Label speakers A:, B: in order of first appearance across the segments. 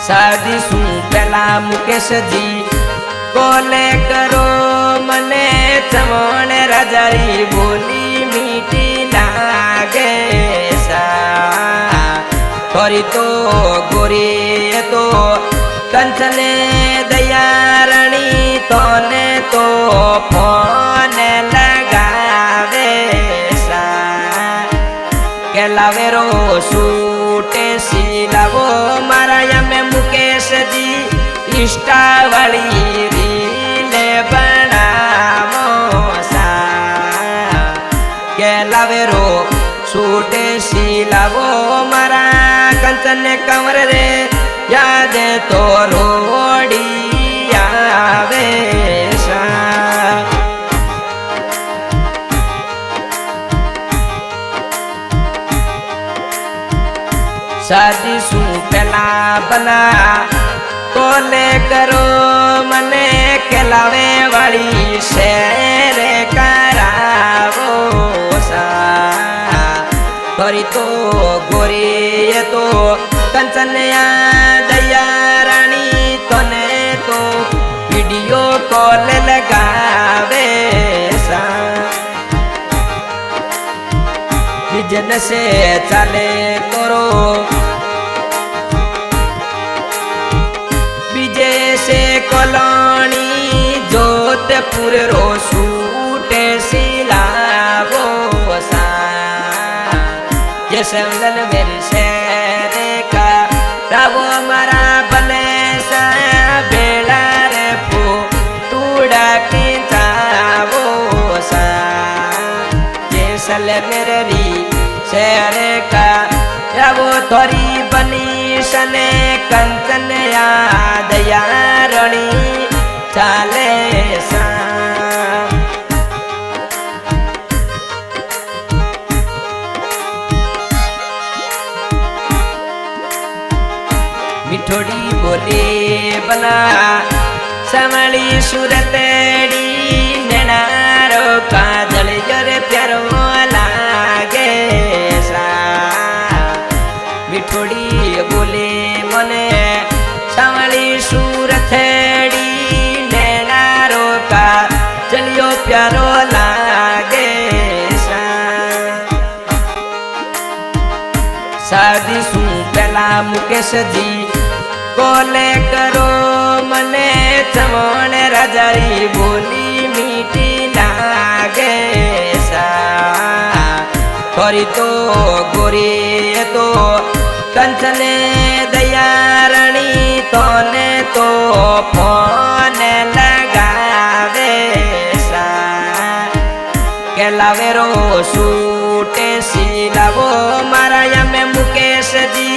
A: शादी शू पहला मुकेश जी कोले करो मने चमन राजारी बोली मीठी लागे सा थोड़ी तो गोरी तो कंचने दयारणी तोने तो फोन लगावे सा केलावेरो सूटे सिलावो मारा में मुकेश जी इष्टा वाली रीले बनावो सा केलावेरो सूटे सिलावो मारा कंचन कंवर रे याद तो रोड़ी आवे सा शादी शू पहला बना कोले करो मने केलावे वाली शेर करावो सा थोड़ी तो गोरी तो कंचनया दया रानी तोने तो वीडियो कॉल लगावे सा बिजन से चले करो विजय से कॉलोनी जोधपुर रो सूटे सिलावो सा जैसे मेरे शहर का रावो हमारा बने सा बेड़ा रे पो टूड़ा की चावो सा जैसे मेरे शहर का रावो थोड़ी बनी सने कंचन याद यारणी चाले सा मिठोड़ी बोले बना समली सुरतेड़ी नेनारो काजल जरे प्यारो लागे सा मिठोड़ी बोले मने समली सुरतेड़ी नेनारो का चलियो प्यारो लागे सा शादी शू पहला मुकेश जी कोले करो मने चमन राजारी बोली मीठी लागे सा थोड़ी तो गोरी तो कंचने दयारणी तोने तो फोन लगावे सा केलावेरो सूटे सिलावो मारा में मुकेश जी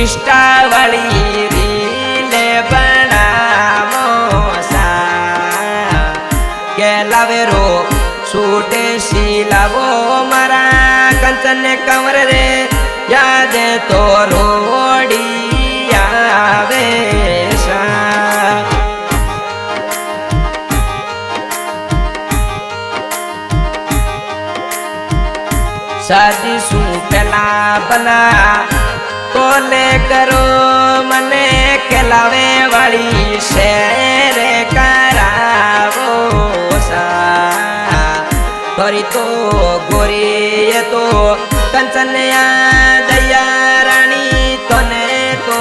A: इष्टा वाली रीले बनावो सा केलावेरो सूटे सिलावो मारा कंचन कंवर रे याद तो रोड़ी आवे सा शादी शू पहला बना कोले करो मने केलावे वाली शेर करावो सा थोड़ी तो गोरी तो कंचनया दया रानी तोने तो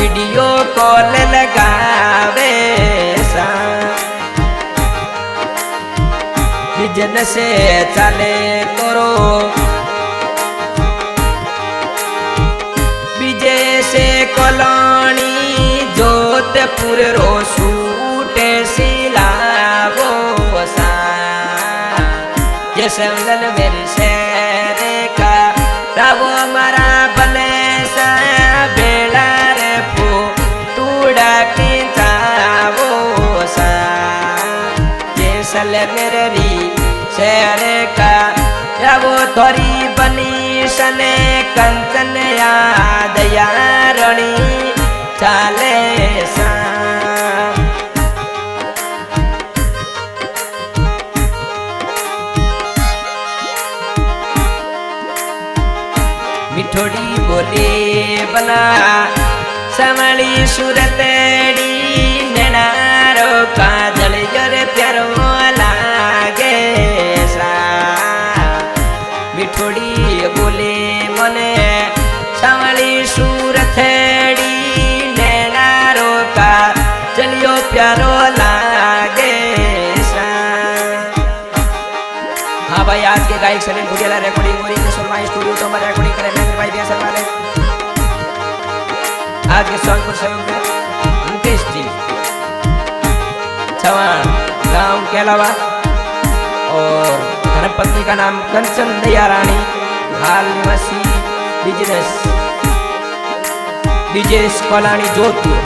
A: वीडियो कॉल लगावे सा बिजन से चले करो विजय से कॉलोनी जोधपुर रो सूटे सिलावो सा जैसे मेरे शहर का रावो हमारा बने सा बेड़ा रे पो टूड़ा की चावो सा जैसे मेरे शहर का रावो थोड़ी बनी सने कंचन याद यारणी चाले सा मिठोड़ी बोले बना समली सुरतेड़ी नेनारो काजल जरे प्यारो लागे सा मिठोड़ी बोले मने समली सुरतेड़ी नेनारो काजलियो प्यारो लागे सा। हाँ भाई, आज के गायक सलीम गुडियाला रिकॉर्डिंग हो रही है सुरमा स्टूडियो तो हमारे रिकॉर्डिंग करे महेंद्र भाई देसर वाले। आज के सॉन्ग पर सहयोग में मुकेश जी चौहान गांव के अलावा और धर्मपत्नी का नाम कंचन दया रानी, हाल निवासी बिजनेस डीजे कलानी जोधपुर।